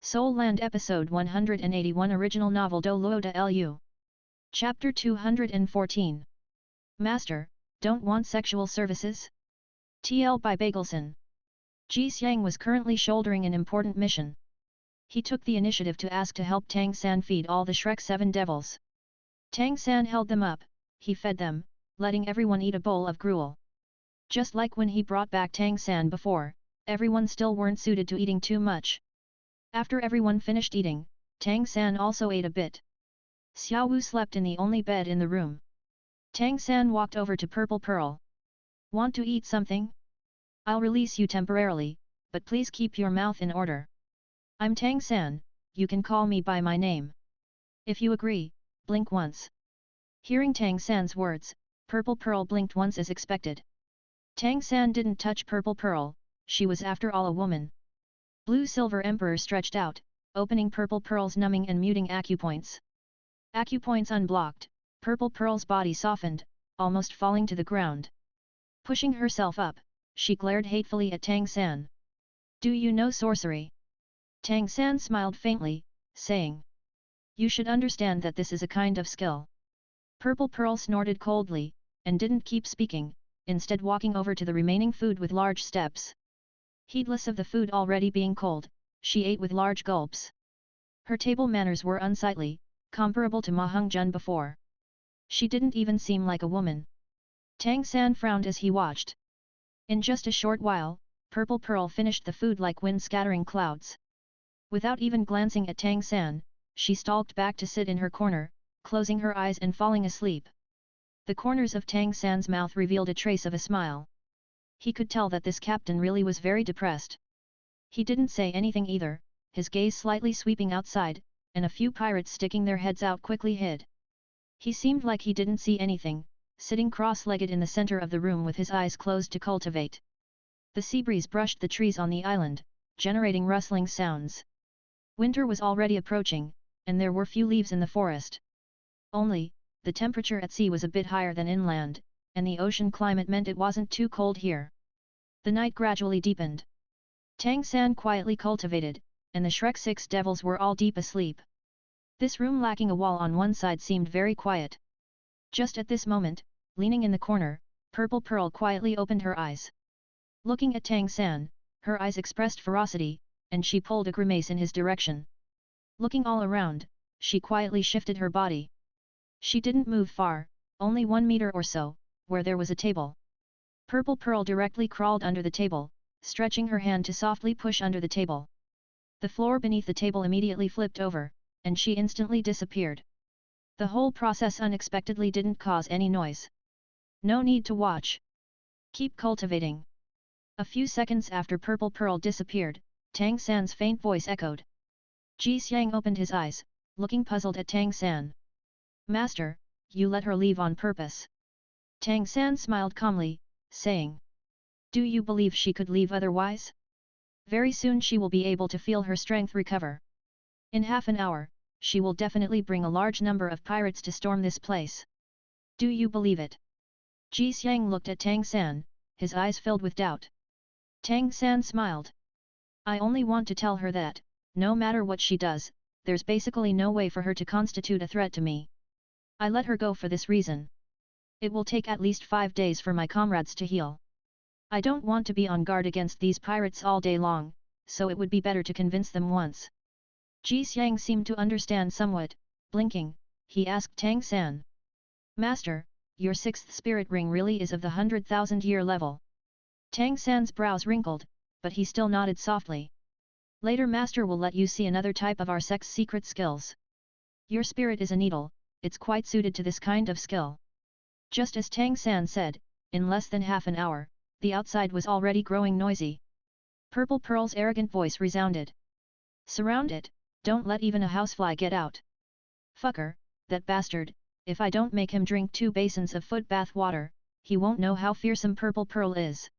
Soul Land Episode 181 Original Novel DouLuo DaLu. Chapter 214. Master, don't want sexual services? TL by Bagelson. Ji Xiang was currently shouldering an important mission. He took the initiative to ask to help Tang San feed all the Shrek 7 devils. Tang San held them up, he fed them, letting everyone eat a bowl of gruel. Just like when he brought back Tang San before, everyone still weren't suited to eating too much. After everyone finished eating, Tang San also ate a bit. Xiao Wu slept in the only bed in the room. Tang San walked over to Purple Pearl. Want to eat something? I'll release you temporarily, but please keep your mouth in order. I'm Tang San, you can call me by my name. If you agree, blink once. Hearing Tang San's words, Purple Pearl blinked once as expected. Tang San didn't touch Purple Pearl, she was after all a woman. Blue Silver Emperor stretched out, opening Purple Pearl's numbing and muting acupoints. Acupoints unblocked, Purple Pearl's body softened, almost falling to the ground. Pushing herself up, she glared hatefully at Tang San. Do you know sorcery? Tang San smiled faintly, saying. You should understand that this is a kind of skill. Purple Pearl snorted coldly, and didn't keep speaking, instead walking over to the remaining food with large steps. Heedless of the food already being cold, she ate with large gulps. Her table manners were unsightly, comparable to Ma Hongjun before. She didn't even seem like a woman. Tang San frowned as he watched. In just a short while, Purple Pearl finished the food like wind-scattering clouds. Without even glancing at Tang San, she stalked back to sit in her corner, closing her eyes and falling asleep. The corners of Tang San's mouth revealed a trace of a smile. He could tell that this captain really was very depressed. He didn't say anything either, his gaze slightly sweeping outside, and a few pirates sticking their heads out quickly hid. He seemed like he didn't see anything, sitting cross-legged in the center of the room with his eyes closed to cultivate. The sea breeze brushed the trees on the island, generating rustling sounds. Winter was already approaching, and there were few leaves in the forest. Only, the temperature at sea was a bit higher than inland, and the ocean climate meant it wasn't too cold here. The night gradually deepened. Tang San quietly cultivated, and the Shrek 6 devils were all deep asleep. This room lacking a wall on one side seemed very quiet. Just at this moment, leaning in the corner, Purple Pearl quietly opened her eyes. Looking at Tang San, her eyes expressed ferocity, and she pulled a grimace in his direction. Looking all around, she quietly shifted her body. She didn't move far, only 1 meter or so, where there was a table. Purple Pearl directly crawled under the table, stretching her hand to softly push under the table. The floor beneath the table immediately flipped over, and she instantly disappeared. The whole process unexpectedly didn't cause any noise. No need to watch. Keep cultivating. A few seconds after Purple Pearl disappeared, Tang San's faint voice echoed. Ji Xiang opened his eyes, looking puzzled at Tang San. Master, you let her leave on purpose. Tang San smiled calmly, saying. Do you believe she could leave otherwise? Very soon she will be able to feel her strength recover. In half an hour, she will definitely bring a large number of pirates to storm this place. Do you believe it? Ji Xiang looked at Tang San, his eyes filled with doubt. Tang San smiled. I only want to tell her that, no matter what she does, there's basically no way for her to constitute a threat to me. I let her go for this reason. It will take at least 5 days for my comrades to heal. I don't want to be on guard against these pirates all day long, so it would be better to convince them once. Ji Xiang seemed to understand somewhat, blinking, he asked Tang San. Master, your 6th spirit ring really is of the 100,000-year level. Tang San's brows wrinkled, but he still nodded softly. Later Master will let you see another type of our sect's secret skills. Your spirit is a needle, it's quite suited to this kind of skill. Just as Tang San said, in less than half an hour, the outside was already growing noisy. Purple Pearl's arrogant voice resounded. Surround it, don't let even a housefly get out. Fucker, that bastard, if I don't make him drink 2 basins of foot bath water, he won't know how fearsome Purple Pearl is.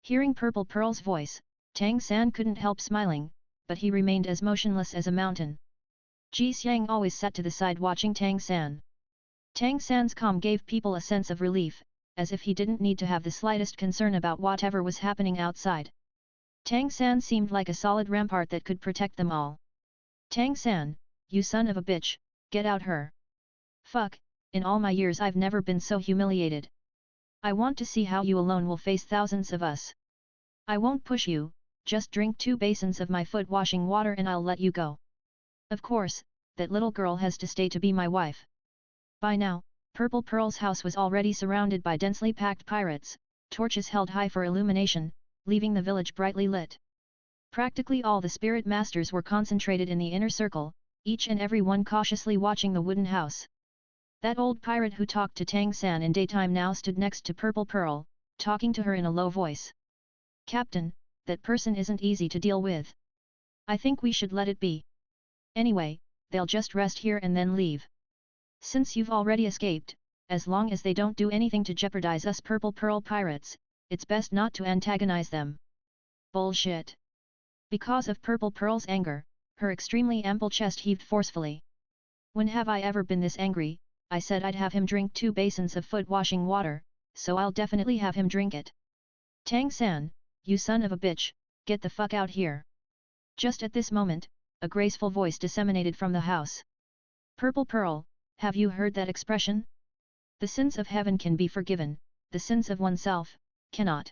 Hearing Purple Pearl's voice, Tang San couldn't help smiling, but he remained as motionless as a mountain. Ji Xiang always sat to the side watching Tang San. Tang San's calm gave people a sense of relief, as if he didn't need to have the slightest concern about whatever was happening outside. Tang San seemed like a solid rampart that could protect them all. Tang San, you son of a bitch, get out her. Fuck, in all my years I've never been so humiliated. I want to see how you alone will face thousands of us. I won't push you, just drink 2 basins of my foot washing water and I'll let you go. Of course, that little girl has to stay to be my wife. By now, Purple Pearl's house was already surrounded by densely packed pirates, torches held high for illumination, leaving the village brightly lit. Practically all the spirit masters were concentrated in the inner circle, each and every one cautiously watching the wooden house. That old pirate who talked to Tang San in daytime now stood next to Purple Pearl, talking to her in a low voice. Captain, that person isn't easy to deal with. I think we should let it be. Anyway, they'll just rest here and then leave. Since you've already escaped, as long as they don't do anything to jeopardize us Purple Pearl pirates, it's best not to antagonize them. Bullshit. Because of Purple Pearl's anger, her extremely ample chest heaved forcefully. When have I ever been this angry? I said I'd have him drink 2 basins of foot washing water, so I'll definitely have him drink it. Tang San, you son of a bitch, get the fuck out here. Just at this moment, a graceful voice disseminated from the house. Purple Pearl, have you heard that expression? The sins of heaven can be forgiven, the sins of oneself, cannot.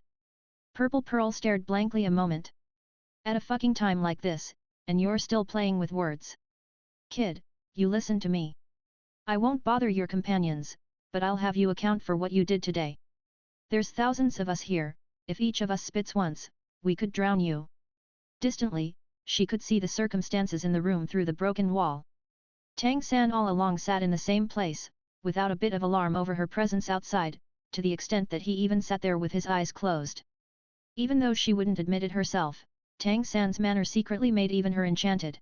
Purple Pearl stared blankly a moment. At a fucking time like this, and you're still playing with words. Kid, you listen to me. I won't bother your companions, but I'll have you account for what you did today. There's thousands of us here, if each of us spits once, we could drown you. Distantly, she could see the circumstances in the room through the broken wall. Tang San all along sat in the same place, without a bit of alarm over her presence outside, to the extent that he even sat there with his eyes closed. Even though she wouldn't admit it herself, Tang San's manner secretly made even her enchanted.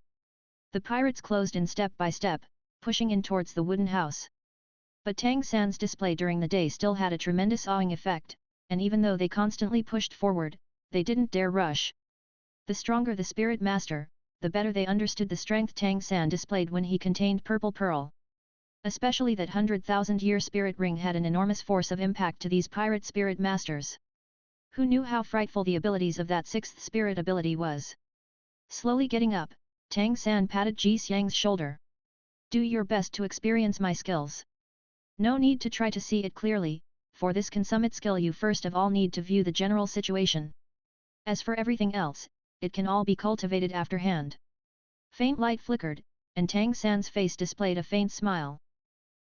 The pirates closed in step by step, pushing in towards the wooden house. But Tang San's display during the day still had a tremendous awing effect, and even though they constantly pushed forward, they didn't dare rush. The stronger the spirit master, the better they understood the strength Tang San displayed when he contained Purple Pearl. Especially that 100,000-year spirit ring had an enormous force of impact to these pirate spirit masters. Who knew how frightful the abilities of that 6th spirit ability was? Slowly getting up, Tang San patted Ji Xiang's shoulder. Do your best to experience my skills. No need to try to see it clearly, for this consummate skill you first of all need to view the general situation. As for everything else, it can all be cultivated afterhand. Faint light flickered, and Tang San's face displayed a faint smile.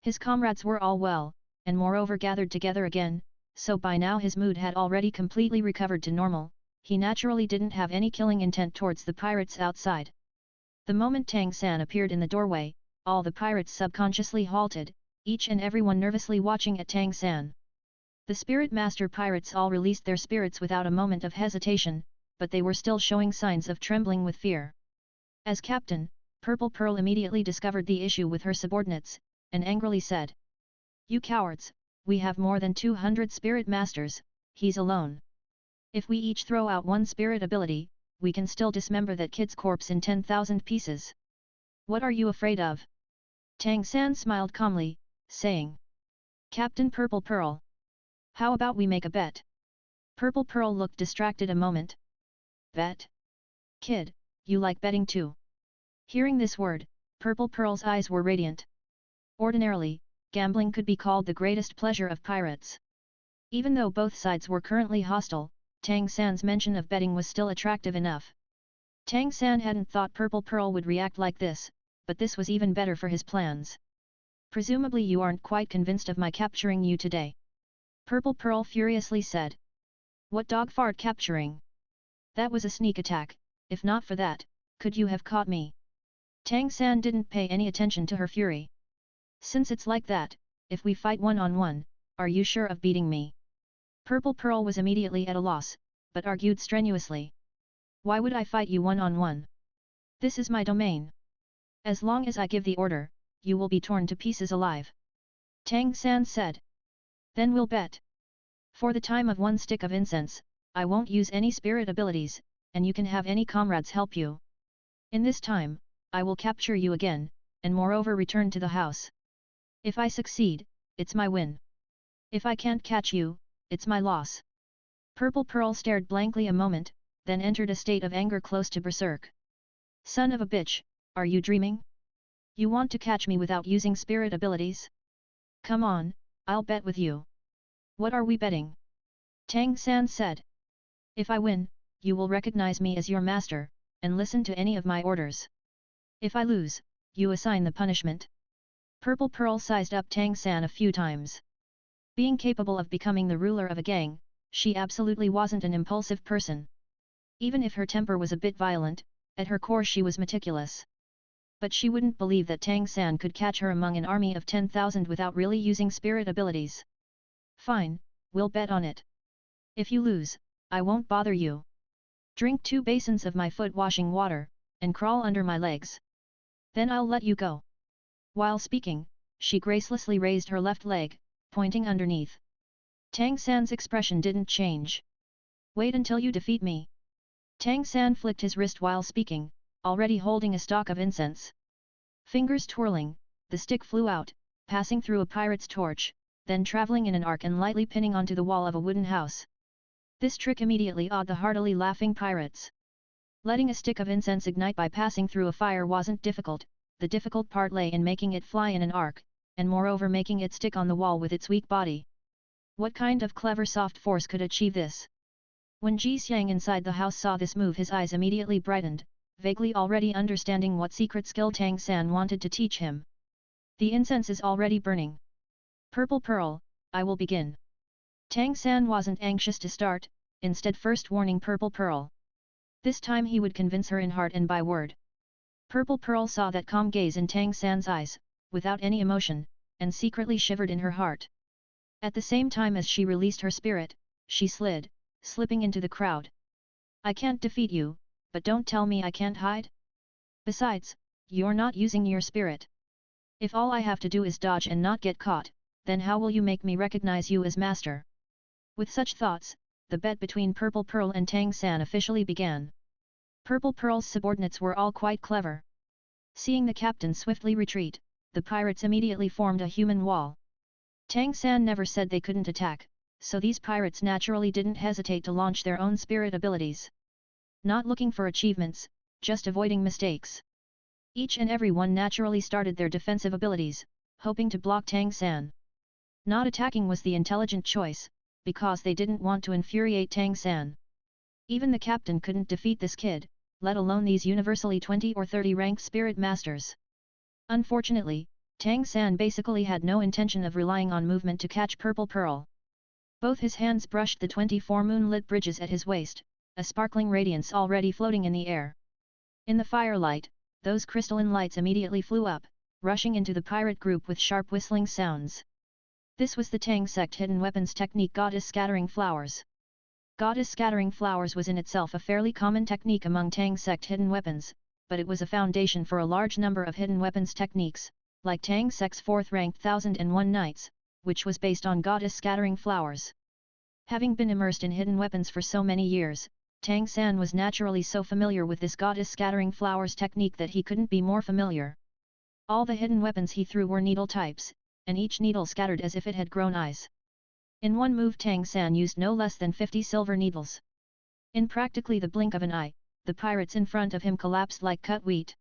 His comrades were all well, and moreover gathered together again, so by now his mood had already completely recovered to normal, he naturally didn't have any killing intent towards the pirates outside. The moment Tang San appeared in the doorway, all the pirates subconsciously halted, each and everyone nervously watching at Tang San. The Spirit Master pirates all released their spirits without a moment of hesitation, but they were still showing signs of trembling with fear. As captain, Purple Pearl immediately discovered the issue with her subordinates, and angrily said, "You cowards, we have more than 200 Spirit Masters, he's alone. If we each throw out one spirit ability, we can still dismember that kid's corpse in 10,000 pieces. What are you afraid of?" Tang San smiled calmly, saying, "Captain Purple Pearl. How about we make a bet?" Purple Pearl looked distracted a moment. "Bet? Kid, you like betting too?" Hearing this word, Purple Pearl's eyes were radiant. Ordinarily, gambling could be called the greatest pleasure of pirates. Even though both sides were currently hostile, Tang San's mention of betting was still attractive enough. Tang San hadn't thought Purple Pearl would react like this, but this was even better for his plans. "Presumably you aren't quite convinced of my capturing you today?" Purple Pearl furiously said. "What dog fart capturing? That was a sneak attack, if not for that, could you have caught me?" Tang San didn't pay any attention to her fury. "Since it's like that, if we fight one-on-one, are you sure of beating me?" Purple Pearl was immediately at a loss, but argued strenuously. "Why would I fight you one-on-one? This is my domain. As long as I give the order, you will be torn to pieces alive." Tang San said. "Then we'll bet. For the time of one stick of incense, I won't use any spirit abilities, and you can have any comrades help you. In this time, I will capture you again, and moreover return to the house. If I succeed, it's my win. If I can't catch you, it's my loss." Purple Pearl stared blankly a moment, then entered a state of anger close to berserk. "Son of a bitch, are you dreaming? You want to catch me without using spirit abilities? Come on, I'll bet with you. What are we betting? Tang San said. If I win, you will recognize me as your master, and listen to any of my orders. If I lose, you assign the punishment. Purple Pearl sized up Tang San a few times. Being capable of becoming the ruler of a gang, she absolutely wasn't an impulsive person. Even if her temper was a bit violent, at her core she was meticulous. But she wouldn't believe that Tang San could catch her among an army of 10,000 without really using spirit abilities. Fine, we'll bet on it. If you lose, I won't bother you. Drink 2 basins of my foot washing water, and crawl under my legs. Then I'll let you go. While speaking, she gracelessly raised her left leg, pointing underneath. Tang San's expression didn't change. Wait until you defeat me. Tang San flicked his wrist while speaking, already holding a stalk of incense. Fingers twirling, the stick flew out, passing through a pirate's torch, then traveling in an arc and lightly pinning onto the wall of a wooden house. This trick immediately awed the heartily laughing pirates. Letting a stick of incense ignite by passing through a fire wasn't difficult, the difficult part lay in making it fly in an arc, and moreover making it stick on the wall with its weak body. What kind of clever soft force could achieve this? When Ji Xiang inside the house saw this move, his eyes immediately brightened, vaguely already understanding what secret skill Tang San wanted to teach him. The incense is already burning. Purple Pearl, I will begin. Tang San wasn't anxious to start, instead first warning Purple Pearl. This time he would convince her in heart and by word. Purple Pearl saw that calm gaze in Tang San's eyes, without any emotion, and secretly shivered in her heart. At the same time as she released her spirit, she slid, slipping into the crowd. I can't defeat you, but don't tell me I can't hide? Besides, you're not using your spirit. If all I have to do is dodge and not get caught, then how will you make me recognize you as master? With such thoughts, the bet between Purple Pearl and Tang San officially began. Purple Pearl's subordinates were all quite clever. Seeing the captain swiftly retreat, the pirates immediately formed a human wall. Tang San never said they couldn't attack, so these pirates naturally didn't hesitate to launch their own spirit abilities. Not looking for achievements, just avoiding mistakes. Each and every one naturally started their defensive abilities, hoping to block Tang San. Not attacking was the intelligent choice, because they didn't want to infuriate Tang San. Even the captain couldn't defeat this kid, let alone these universally 20 or 30 ranked spirit masters. Unfortunately, Tang San basically had no intention of relying on movement to catch Purple Pearl. Both his hands brushed the 24 moonlit bridges at his waist, a sparkling radiance already floating in the air. In the firelight, those crystalline lights immediately flew up, rushing into the pirate group with sharp whistling sounds. This was the Tang sect hidden weapons technique, Goddess Scattering Flowers. Goddess Scattering Flowers was in itself a fairly common technique among Tang sect hidden weapons, but it was a foundation for a large number of hidden weapons techniques, like Tang sect's 4th ranked 1001 Knights, which was based on Goddess Scattering Flowers. Having been immersed in hidden weapons for so many years, Tang San was naturally so familiar with this Goddess Scattering Flowers technique that he couldn't be more familiar. All the hidden weapons he threw were needle types, and each needle scattered as if it had grown eyes. In one move Tang San used no less than 50 silver needles. In practically the blink of an eye, the pirates in front of him collapsed like cut wheat.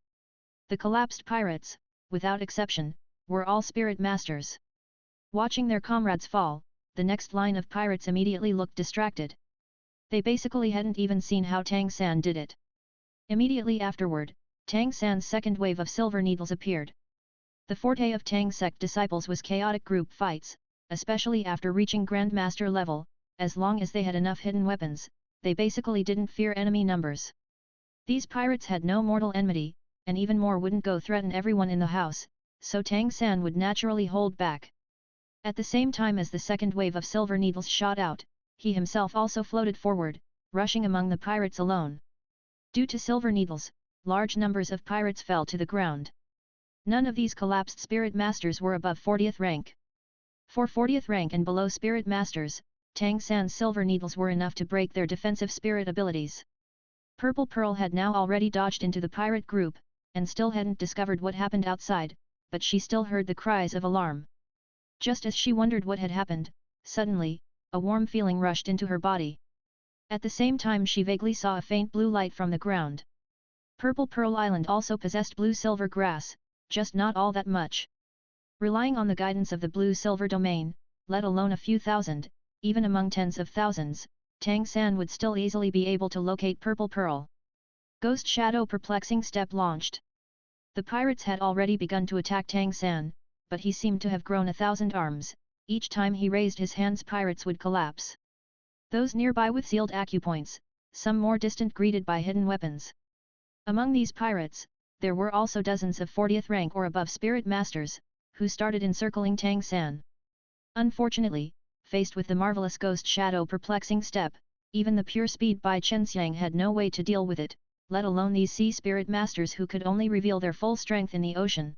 The collapsed pirates, without exception, were all spirit masters. Watching their comrades fall, the next line of pirates immediately looked distracted. They basically hadn't even seen how Tang San did it. Immediately afterward, Tang San's second wave of silver needles appeared. The forte of Tang sect disciples was chaotic group fights, especially after reaching Grandmaster level. As long as they had enough hidden weapons, they basically didn't fear enemy numbers. These pirates had no mortal enmity, and even more wouldn't go threaten everyone in the house, so Tang San would naturally hold back. At the same time as the second wave of silver needles shot out, he himself also floated forward, rushing among the pirates alone. Due to silver needles, large numbers of pirates fell to the ground. None of these collapsed spirit masters were above 40th rank. For 40th rank and below spirit masters, Tang San's silver needles were enough to break their defensive spirit abilities. Purple Pearl had now already dodged into the pirate group, and still hadn't discovered what happened outside, but she still heard the cries of alarm. Just as she wondered what had happened, suddenly, a warm feeling rushed into her body. At the same time she vaguely saw a faint blue light from the ground. Purple Pearl Island also possessed blue-silver grass, just not all that much. Relying on the guidance of the blue-silver domain, let alone a few thousand, even among tens of thousands, Tang San would still easily be able to locate Purple Pearl. Ghost Shadow Perplexing Step launched. The pirates had already begun to attack Tang San, but he seemed to have grown 1,000 arms. Each time he raised his hands, pirates would collapse. Those nearby with sealed acupoints, some more distant greeted by hidden weapons. Among these pirates, there were also dozens of 40th rank or above spirit masters, who started encircling Tang San. Unfortunately, faced with the marvelous Ghost Shadow Perplexing Step, even the pure speed Bai Chenxiang had no way to deal with it, let alone these sea spirit masters who could only reveal their full strength in the ocean.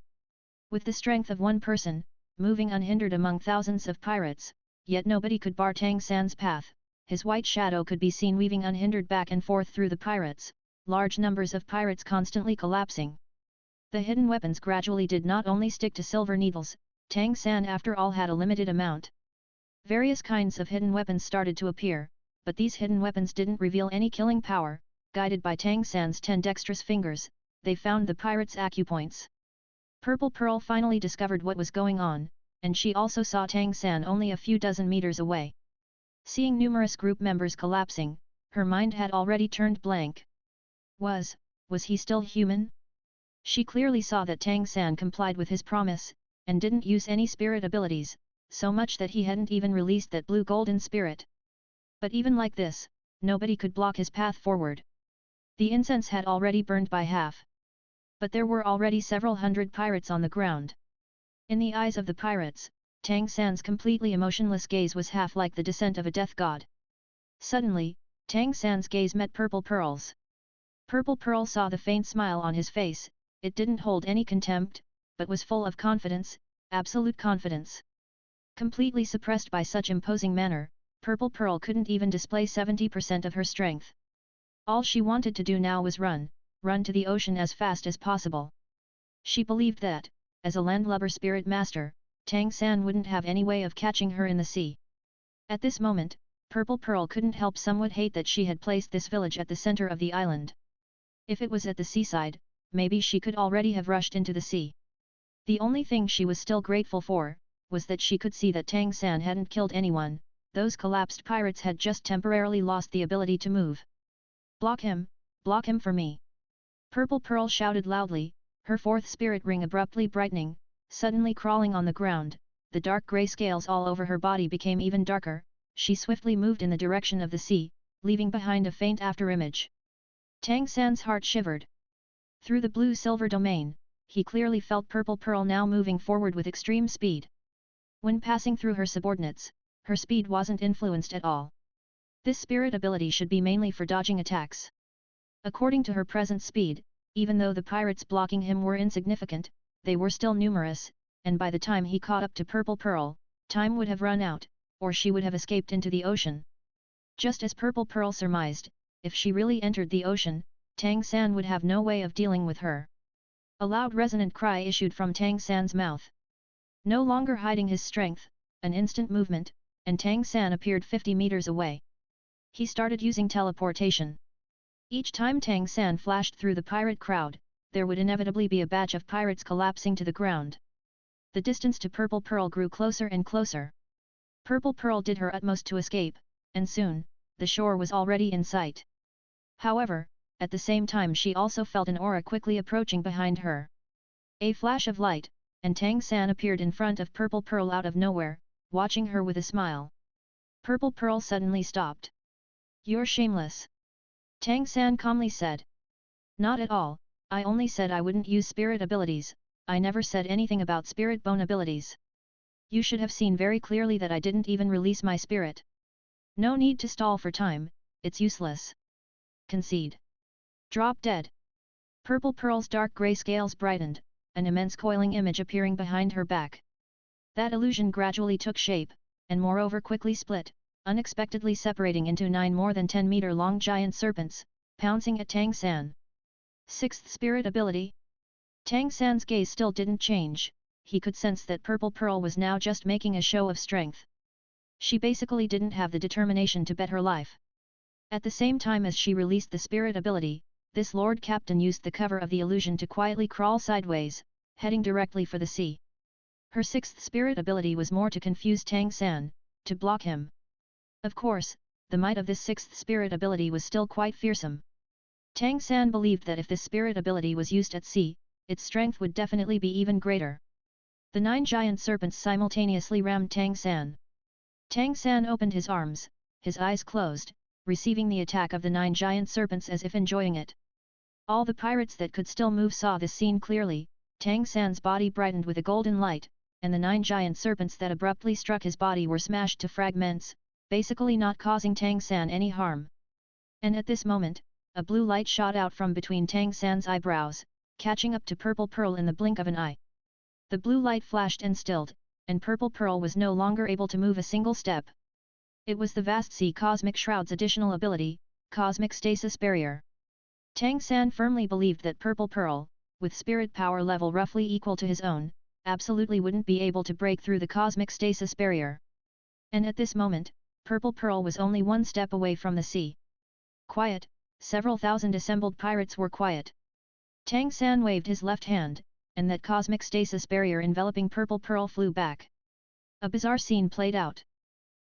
With the strength of one person, moving unhindered among thousands of pirates, yet nobody could bar Tang San's path. His white shadow could be seen weaving unhindered back and forth through the pirates, large numbers of pirates constantly collapsing. The hidden weapons gradually did not only stick to silver needles, Tang San after all had a limited amount. Various kinds of hidden weapons started to appear, but these hidden weapons didn't reveal any killing power. Guided by Tang San's 10 dexterous fingers, they found the pirates' acupoints. Purple Pearl finally discovered what was going on, and she also saw Tang San only a few dozen meters away. Seeing numerous group members collapsing, her mind had already turned blank. Was he still human? She clearly saw that Tang San complied with his promise, and didn't use any spirit abilities, so much that he hadn't even released that blue golden spirit. But even like this, nobody could block his path forward. The incense had already burned by half. But there were already several hundred pirates on the ground. In the eyes of the pirates, Tang San's completely emotionless gaze was half like the descent of a death god. Suddenly, Tang San's gaze met Purple Pearl's. Purple Pearl saw the faint smile on his face. It didn't hold any contempt, but was full of confidence, absolute confidence. Completely suppressed by such imposing manner, Purple Pearl couldn't even display 70% of her strength. All she wanted to do now was run to the ocean as fast as possible. She believed that, as a landlubber spirit master, Tang San wouldn't have any way of catching her in the sea. At this moment, Purple Pearl couldn't help somewhat hate that she had placed this village at the center of the island. If it was at the seaside, maybe she could already have rushed into the sea. The only thing she was still grateful for, was that she could see that Tang San hadn't killed anyone. Those collapsed pirates had just temporarily lost the ability to move. Block him for me! Purple Pearl shouted loudly, her fourth spirit ring abruptly brightening, suddenly crawling on the ground. The dark grey scales all over her body became even darker. She swiftly moved in the direction of the sea, leaving behind a faint afterimage. Tang San's heart shivered. Through the blue-silver domain, he clearly felt Purple Pearl now moving forward with extreme speed. When passing through her subordinates, her speed wasn't influenced at all. This spirit ability should be mainly for dodging attacks. According to her present speed, even though the pirates blocking him were insignificant, they were still numerous, and by the time he caught up to Purple Pearl, time would have run out, or she would have escaped into the ocean. Just as Purple Pearl surmised, if she really entered the ocean, Tang San would have no way of dealing with her. A loud resonant cry issued from Tang San's mouth. No longer hiding his strength, an instant movement, and Tang San appeared 50 meters away. He started using teleportation. Each time Tang San flashed through the pirate crowd, there would inevitably be a batch of pirates collapsing to the ground. The distance to Purple Pearl grew closer and closer. Purple Pearl did her utmost to escape, and soon, the shore was already in sight. However, at the same time she also felt an aura quickly approaching behind her. A flash of light, and Tang San appeared in front of Purple Pearl out of nowhere, watching her with a smile. Purple Pearl suddenly stopped. "You're shameless," Tang San calmly said. "Not at all, I only said I wouldn't use spirit abilities, I never said anything about spirit bone abilities. You should have seen very clearly that I didn't even release my spirit. No need to stall for time, it's useless. Concede. Drop dead." Purple Pearl's dark grey scales brightened, an immense coiling image appearing behind her back. That illusion gradually took shape, and moreover quickly split, unexpectedly separating into 9 more than 10-meter long giant serpents, pouncing at Tang San. Sixth spirit ability? Tang San's gaze still didn't change, he could sense that Purple Pearl was now just making a show of strength. She basically didn't have the determination to bet her life. At the same time as she released the spirit ability, this Lord Captain used the cover of the illusion to quietly crawl sideways, heading directly for the sea. Her sixth spirit ability was more to confuse Tang San, to block him. Of course, the might of this sixth spirit ability was still quite fearsome. Tang San believed that if this spirit ability was used at sea, its strength would definitely be even greater. The 9 giant serpents simultaneously rammed Tang San. Tang San opened his arms, his eyes closed, receiving the attack of the 9 giant serpents as if enjoying it. All the pirates that could still move saw this scene clearly. Tang San's body brightened with a golden light, and the 9 giant serpents that abruptly struck his body were smashed to fragments, basically not causing Tang San any harm. And at this moment, a blue light shot out from between Tang San's eyebrows, catching up to Purple Pearl in the blink of an eye. The blue light flashed and stilled, and Purple Pearl was no longer able to move a single step. It was the vast sea Cosmic Shroud's additional ability, Cosmic Stasis Barrier. Tang San firmly believed that Purple Pearl, with spirit power level roughly equal to his own, absolutely wouldn't be able to break through the Cosmic Stasis Barrier. And at this moment, Purple Pearl was only one step away from the sea. Quiet, several thousand assembled pirates were quiet. Tang San waved his left hand, and that Cosmic Stasis Barrier enveloping Purple Pearl flew back. A bizarre scene played out.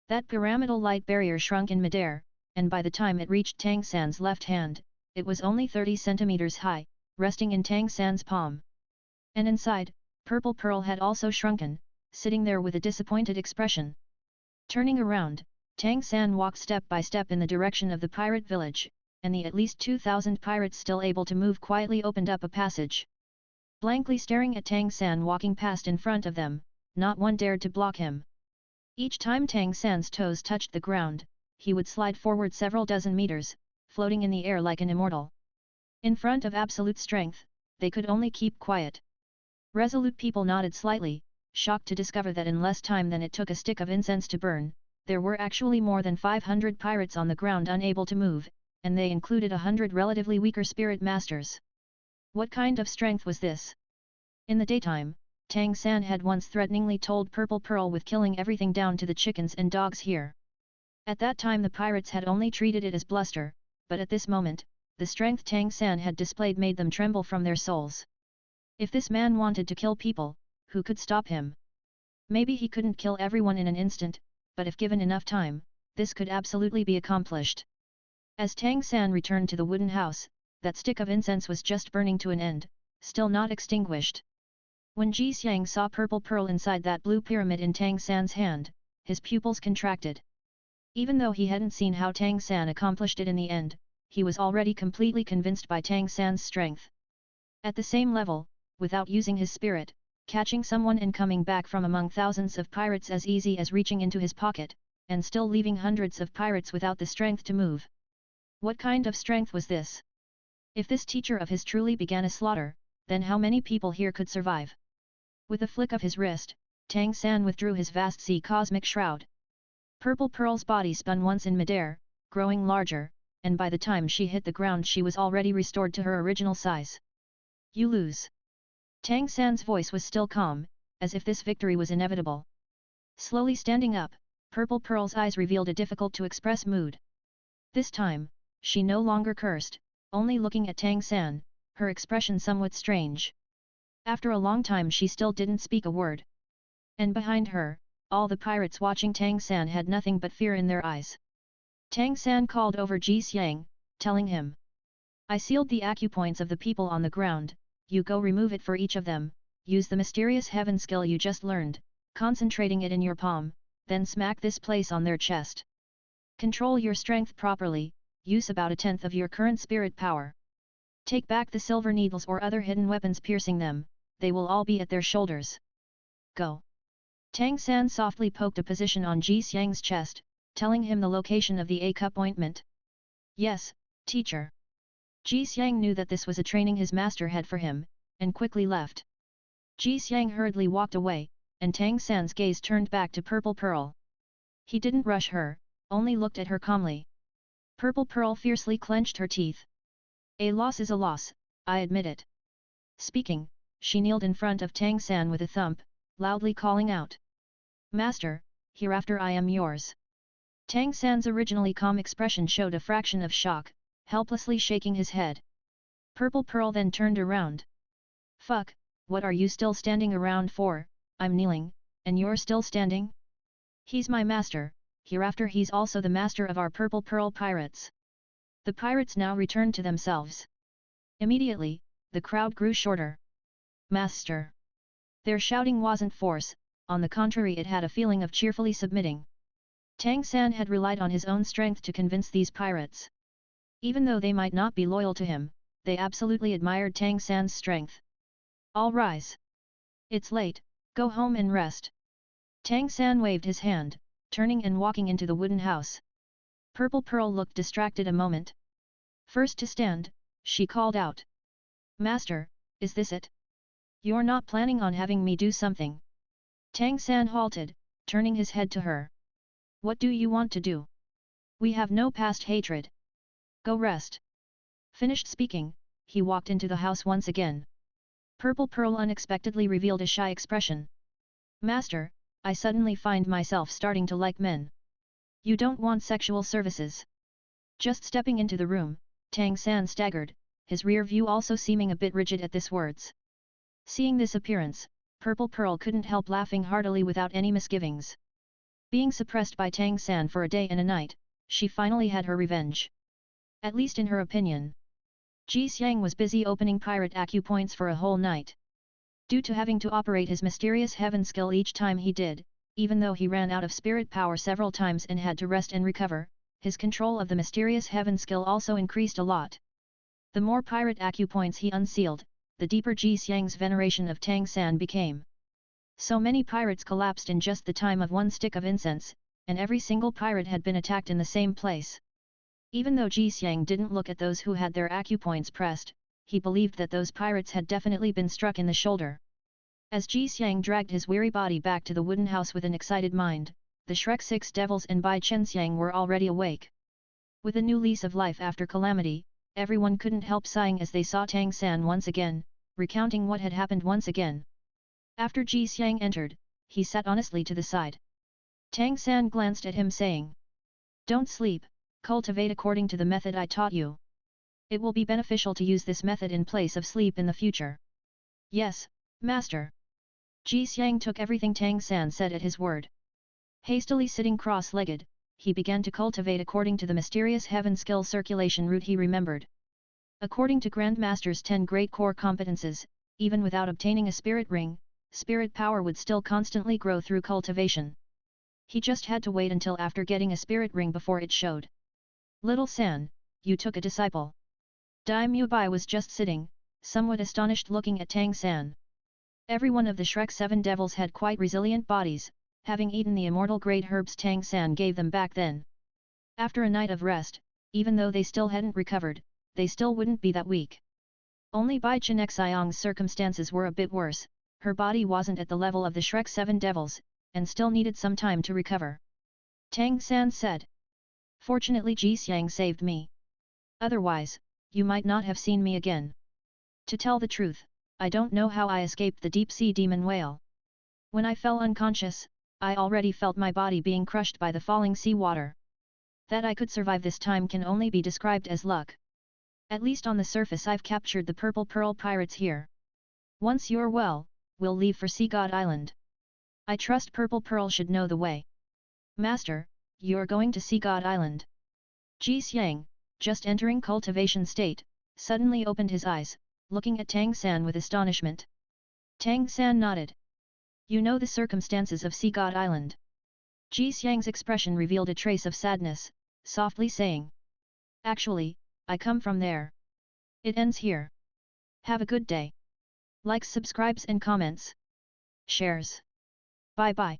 That pyramidal light barrier shrunk in midair, and by the time it reached Tang San's left hand, it was only 30 centimeters high, resting in Tang San's palm. And inside, Purple Pearl had also shrunken, sitting there with a disappointed expression. Turning around, Tang San walked step by step in the direction of the pirate village, and the at least 2,000 pirates still able to move quietly opened up a passage. Blankly staring at Tang San walking past in front of them, not one dared to block him. Each time Tang San's toes touched the ground, he would slide forward several dozen meters, floating in the air like an immortal. In front of absolute strength, they could only keep quiet. Resolute people nodded slightly, shocked to discover that in less time than it took a stick of incense to burn, there were actually more than 500 pirates on the ground unable to move, and they included 100 relatively weaker spirit masters. What kind of strength was this? In the daytime, Tang San had once threateningly told Purple Pearl with killing everything down to the chickens and dogs here. At that time the pirates had only treated it as bluster, but at this moment, the strength Tang San had displayed made them tremble from their souls. If this man wanted to kill people, who could stop him? Maybe he couldn't kill everyone in an instant, but if given enough time, this could absolutely be accomplished. As Tang San returned to the wooden house, that stick of incense was just burning to an end, still not extinguished. When Ji Xiang saw Purple Pearl inside that blue pyramid in Tang San's hand, his pupils contracted. Even though he hadn't seen how Tang San accomplished it in the end, he was already completely convinced by Tang San's strength. At the same level, without using his spirit, catching someone and coming back from among thousands of pirates as easy as reaching into his pocket, and still leaving hundreds of pirates without the strength to move. What kind of strength was this? If this teacher of his truly began a slaughter, then how many people here could survive? With a flick of his wrist, Tang San withdrew his vast sea Cosmic Shroud. Purple Pearl's body spun once in midair, growing larger, and by the time she hit the ground she was already restored to her original size. You lose. Tang San's voice was still calm, as if this victory was inevitable. Slowly standing up, Purple Pearl's eyes revealed a difficult-to-express mood. This time, she no longer cursed, only looking at Tang San, her expression somewhat strange. After a long time she still didn't speak a word. And behind her, all the pirates watching Tang San had nothing but fear in their eyes. Tang San called over Ji Xiang, telling him, I sealed the acupoints of the people on the ground, you go remove it for each of them, use the mysterious heaven skill you just learned, concentrating it in your palm, then smack this place on their chest. Control your strength properly, use about 1/10 of your current spirit power. Take back the silver needles or other hidden weapons piercing them, they will all be at their shoulders. Go. Tang San softly poked a position on Ji Xiang's chest, telling him the location of the A-cup ointment. Yes, teacher. Ji Xiang knew that this was a training his master had for him, and quickly left. Ji Xiang hurriedly walked away, and Tang San's gaze turned back to Purple Pearl. He didn't rush her, only looked at her calmly. Purple Pearl fiercely clenched her teeth. A loss is a loss, I admit it. Speaking, she kneeled in front of Tang San with a thump, loudly calling out. Master, hereafter I am yours. Tang San's originally calm expression showed a fraction of shock, helplessly shaking his head. Purple Pearl then turned around. Fuck, what are you still standing around for? I'm kneeling, and you're still standing? He's my master, hereafter he's also the master of our Purple Pearl pirates. The pirates now returned to themselves. Immediately, the crowd grew shorter. Master! Their shouting wasn't force, on the contrary it had a feeling of cheerfully submitting. Tang San had relied on his own strength to convince these pirates. Even though they might not be loyal to him, they absolutely admired Tang San's strength. All rise. It's late, go home and rest. Tang San waved his hand, turning and walking into the wooden house. Purple Pearl looked distracted a moment. First to stand, she called out. Master, is this it? You're not planning on having me do something? Tang San halted, turning his head to her. What do you want to do? We have no past hatred. Go rest. Finished speaking, he walked into the house once again. Purple Pearl unexpectedly revealed a shy expression. Master, I suddenly find myself starting to like men. You don't want sexual services? Just stepping into the room, Tang San staggered, his rear view also seeming a bit rigid at this words. Seeing this appearance, Purple Pearl couldn't help laughing heartily without any misgivings. Being suppressed by Tang San for a day and a night, she finally had her revenge. At least in her opinion. Ji Xiang was busy opening pirate acupoints for a whole night. Due to having to operate his mysterious heaven skill each time he did, even though he ran out of spirit power several times and had to rest and recover, his control of the mysterious heaven skill also increased a lot. The more pirate acupoints he unsealed, the deeper Ji Xiang's veneration of Tang San became. So many pirates collapsed in just the time of one stick of incense, and every single pirate had been attacked in the same place. Even though Ji Xiang didn't look at those who had their acupoints pressed, he believed that those pirates had definitely been struck in the shoulder. As Ji Xiang dragged his weary body back to the wooden house with an excited mind, the Shrek Six Devils and Bai Chenxiang were already awake. With a new lease of life after calamity, everyone couldn't help sighing as they saw Tang San once again, recounting what had happened once again. After Ji Xiang entered, he sat honestly to the side. Tang San glanced at him saying, Don't sleep, cultivate according to the method I taught you. It will be beneficial to use this method in place of sleep in the future. Yes, Master. Ji Xiang took everything Tang San said at his word. Hastily sitting cross-legged, he began to cultivate according to the mysterious heaven skill circulation route he remembered. According to Grandmaster's 10 great core competences, even without obtaining a spirit ring, spirit power would still constantly grow through cultivation. He just had to wait until after getting a spirit ring before it showed. Little San, you took a disciple. Daimyo Bai was just sitting, somewhat astonished looking at Tang San. Every one of the Shrek 7 devils had quite resilient bodies, having eaten the immortal great herbs Tang San gave them back then. After a night of rest, even though they still hadn't recovered, they still wouldn't be that weak. Only Bai Chenxiang's circumstances were a bit worse, her body wasn't at the level of the Shrek 7 devils, and still needed some time to recover. Tang San said. Fortunately Ji Xiang saved me. Otherwise, you might not have seen me again. To tell the truth, I don't know how I escaped the deep-sea demon whale. When I fell unconscious, I already felt my body being crushed by the falling sea water. That I could survive this time can only be described as luck. At least on the surface I've captured the Purple Pearl pirates here. Once you're well, we'll leave for Sea God Island. I trust Purple Pearl should know the way. Master, you're going to Sea God Island. Ji Xiang, just entering cultivation state, suddenly opened his eyes, looking at Tang San with astonishment. Tang San nodded. You know the circumstances of Sea God Island. Ji Xiang's expression revealed a trace of sadness, softly saying. Actually, I come from there. It ends here. Have a good day. Likes, subscribes and comments. Shares. Bye bye.